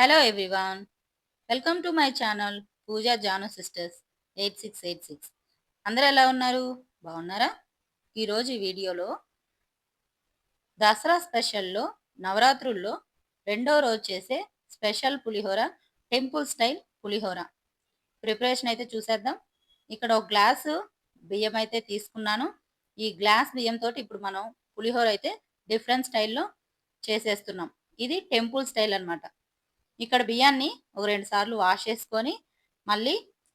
Hello everyone. Welcome to my channel Pooja Janu sisters 8686. అందరూ ఎలా ఉన్నారు? బాగున్నారా? ఈరోజు ఈ వీడియోలో దసరా స్పెషల్లో నవరాత్రుల్లో రెండో రోజు చేసే స్పెషల్ పులిహోర, టెంపుల్ స్టైల్ పులిహోర ప్రిపరేషన్ అయితే చూసేద్దాం. ఇక్కడ ఒక గ్లాసు బియ్యం అయితే తీసుకున్నాను. ఈ గ్లాస్ బియ్యంతో ఇప్పుడు మనం పులిహోర అయితే డిఫరెంట్ స్టైల్లో చేసేస్తున్నాం. ఇది టెంపుల్ స్టైల్ అన్నమాట. ఇక్కడ బియ్యాన్ని ఒక 2 సార్లు వాష్ చేసుకొని మళ్ళీ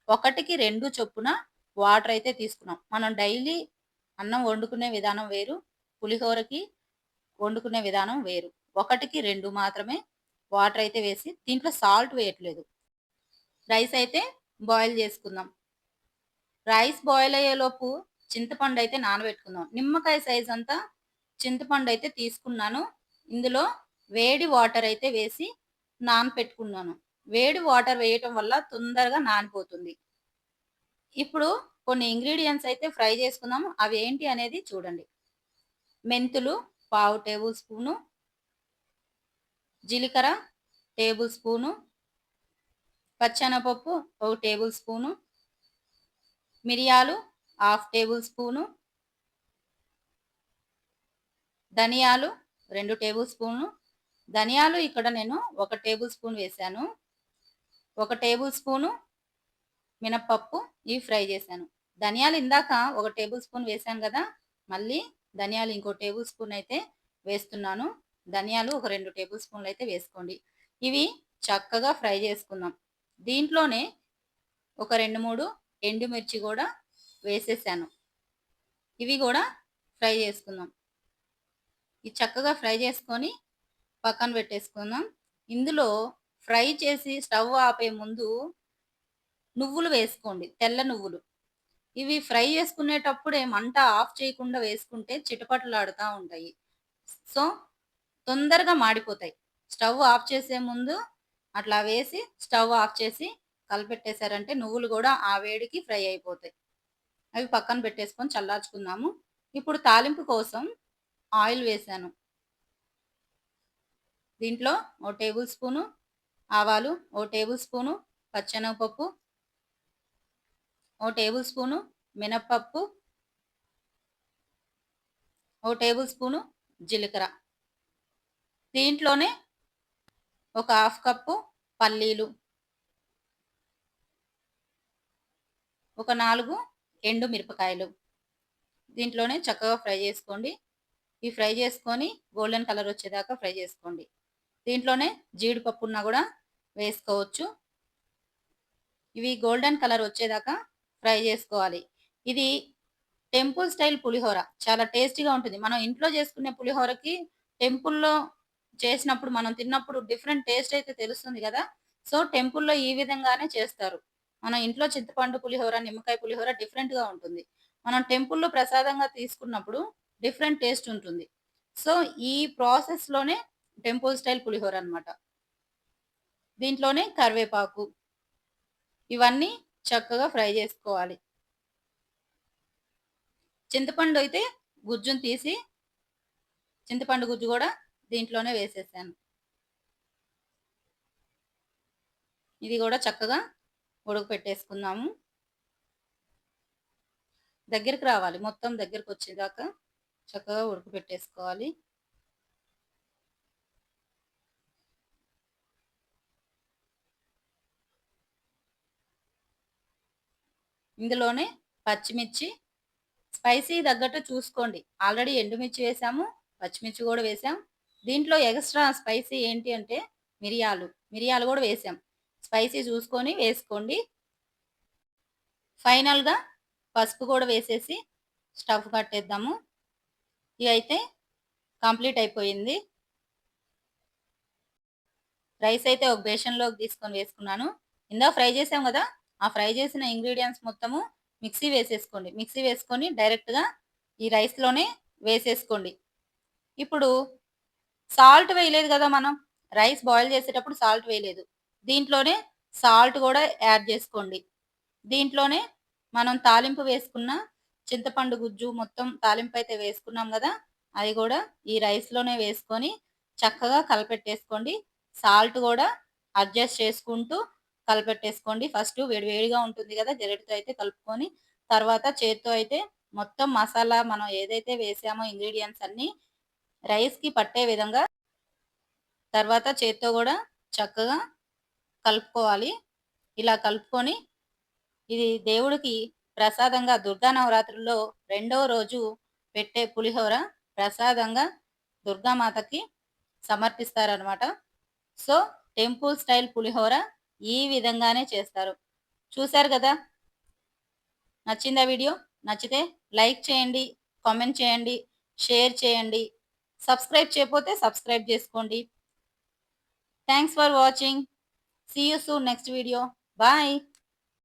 1కి 2 చొప్పున వాటర్ అయితే తీసుకున్నాం. మనం డైలీ అన్నం వండుకునే విధానం వేరు, పులిహోరకి వండుకునే విధానం వేరు. 1కి 2 మాత్రమే వాటర్ అయితే వేసి దీంట్లో సాల్ట్ వేయట్లేదు. రైస్ అయితే బాయిల్ చేసుకుందాం. రైస్ బాయిల్ అయ్యేలోపు చింతపండు అయితే నానబెట్టుకుందాం. నిమ్మకాయ సైజ్ అంతా చింతపండు అయితే తీసుకున్నాను. ఇందులో వేడి వాటర్ అయితే వేసి నానపెట్టుకున్నాను. వేడి వాటర్ వేయటం వల్ల తొందరగా నానిపోతుంది. ఇప్పుడు కొన్ని ఇంగ్రీడియంట్స్ అయితే ఫ్రై చేసుకుందాం. అవి ఏంటి అనేది చూడండి. మెంతులు పావు టేబుల్ స్పూను, జీలకర్ర టేబుల్ స్పూను, పచ్చెనపప్పు ఒక టేబుల్ స్పూను, మిరియాలు హాఫ్ టేబుల్ స్పూను, ధనియాలు 2 టేబుల్ స్పూన్లు. ధనియాలు ఇక్కడ నేను 1 టేబుల్ స్పూన్ వేశాను. 1 టేబుల్ స్పూను మినపప్పు ఇవి ఫ్రై చేశాను. ధనియాలు ఇందాక 1 టేబుల్ స్పూన్ వేశాను కదా, మళ్ళీ ధనియాలు ఇంకో టేబుల్ స్పూన్ అయితే వేస్తున్నాను. ధనియాలు ఒక 2 టేబుల్ స్పూన్లు అయితే వేసుకోండి. ఇవి చక్కగా ఫ్రై చేసుకుందాం. దీంట్లోనే ఒక 2, 3 ఎండుమిర్చి కూడా వేసేసాను. ఇవి కూడా ఫ్రై చేసుకుందాం. ఇది చక్కగా ఫ్రై చేసుకొని పక్కన పెట్టేసుకుందాం. ఇందులో ఫ్రై చేసి స్టవ్ ఆపే ముందు నువ్వులు వేసుకోండి, తెల్ల నువ్వులు. ఇవి ఫ్రై చేసుకునేటప్పుడే మంట ఆఫ్ చేయకుండా వేసుకుంటే చిటపటలాడుతూ ఉంటాయి. సో తొందరగా మాడిపోతాయి. స్టవ్ ఆఫ్ చేసే ముందు అట్లా వేసి స్టవ్ ఆఫ్ చేసి కలిపెట్టేశారంటే నువ్వులు కూడా ఆ వేడికి ఫ్రై అయిపోతాయి. అవి పక్కన పెట్టేసుకొని చల్లార్చుకుందాము. ఇప్పుడు తాలింపు కోసం ఆయిల్ వేసాను. దీంట్లో 1 టేబుల్ స్పూను ఆవాలు, 1 టేబుల్ స్పూను పచ్చెనగపప్పు, 1 టేబుల్ స్పూను మినప్పప్పు, 1 టేబుల్ స్పూను జీలకర్ర. దీంట్లోనే ఒక హాఫ్ కప్పు పల్లీలు, ఒక 4 ఎండు మిరపకాయలు దీంట్లోనే చక్కగా ఫ్రై చేసుకోండి. ఈ ఫ్రై చేసుకొని గోల్డెన్ కలర్ వచ్చేదాకా ఫ్రై చేసుకోండి. దీంట్లోనే జీడిపప్పున్నా కూడా వేసుకోవచ్చు. ఇవి గోల్డెన్ కలర్ వచ్చేదాకా ఫ్రై చేసుకోవాలి. ఇది టెంపుల్ స్టైల్ పులిహోర చాలా టేస్టీగా ఉంటుంది. మనం ఇంట్లో చేసుకునే పులిహోరకి టెంపుల్లో చేసినప్పుడు మనం తిన్నప్పుడు డిఫరెంట్ టేస్ట్ అయితే తెలుస్తుంది కదా. సో టెంపుల్లో ఈ విధంగానే చేస్తారు. మనం ఇంట్లో చింతపండు పులిహోర, నిమ్మకాయ పులిహోర డిఫరెంట్గా ఉంటుంది. మనం టెంపుల్లో ప్రసాదంగా తీసుకున్నప్పుడు డిఫరెంట్ టేస్ట్ ఉంటుంది. సో ఈ ప్రాసెస్లోనే టెంపుల్ స్టైల్ పులిహోర అనమాట. దీంట్లోనే కరివేపాకు ఇవన్నీ చక్కగా ఫ్రై చేసుకోవాలి. చింతపండు అయితే గుజ్జును తీసి చింతపండు గుజ్జు కూడా దీంట్లోనే వేసేసాను. ఇది కూడా చక్కగా ఉడకపెట్టేసుకుందాము. దగ్గరికి రావాలి, మొత్తం దగ్గరికి వచ్చేదాకా చక్కగా ఉడకపెట్టేసుకోవాలి. ఇందులోనే పచ్చిమిర్చి స్పైసీ తగ్గట్టు చూసుకోండి. ఆల్రెడీ ఎండుమిర్చి వేసాము, పచ్చిమిర్చి కూడా వేసాం. దీంట్లో ఎక్స్ట్రా స్పైసీ ఏంటి అంటే మిరియాలు కూడా వేసాం. స్పైసీ చూసుకొని వేసుకోండి. ఫైనల్గా పసుపు కూడా వేసేసి స్టవ్ కట్టేద్దాము. ఇవి అయితే కంప్లీట్ అయిపోయింది. రైస్ అయితే ఒక బేషన్లోకి తీసుకొని వేసుకున్నాను. ఇందాక ఫ్రై చేసాం కదా, ఆ ఫ్రై చేసిన ఇంగ్రీడియంట్స్ మొత్తము మిక్సీ వేసేసుకోండి. మిక్సీ వేసుకొని డైరెక్ట్గా ఈ రైస్లోనే వేసేసుకోండి. ఇప్పుడు సాల్ట్ వేయలేదు కదా, మనం రైస్ బాయిల్ చేసేటప్పుడు సాల్ట్ వేయలేదు. దీంట్లోనే సాల్ట్ కూడా యాడ్ చేసుకోండి. దీంట్లోనే మనం తాలింపు వేసుకున్న చింతపండు గుజ్జు మొత్తం తాలింపు అయితే వేసుకున్నాం కదా, అది కూడా ఈ రైస్లోనే వేసుకొని చక్కగా కలిపెట్టేసుకోండి. సాల్ట్ కూడా అడ్జస్ట్ చేసుకుంటూ కలిపెట్టేసుకోండి. ఫస్ట్ వేడివేడిగా ఉంటుంది కదా, గరిటెతో అయితే కలుపుకొని తర్వాత చేత్తో అయితే మొత్తం మసాలా మనం ఏదైతే వేసామో ఇంగ్రీడియంట్స్ అన్నీ రైస్‌కి పట్టే విధంగా తర్వాత చేత్తో కూడా చక్కగా కలుపుకోవాలి. ఇలా కలుపుకొని ఇది దేవుడికి ప్రసాదంగా దుర్గా నవరాత్రుల్లో రెండో రోజు పెట్టే పులిహోర ప్రసాదంగా దుర్గామాతకి సమర్పిస్తారనమాట. సో, టెంపుల్ స్టైల్ పులిహోర ఈ విధంగానే చేస్తారు. చూసారు గదా! నచ్చిందా వీడియో? నచ్చితే లైక్ చేయండి, కామెంట్ చేయండి, షేర్ చేయండి. సబ్స్క్రైబ్ చేయకపోతే సబ్స్క్రైబ్ చేసుకోండి. Thanks for watching. See you soon next video. Bye.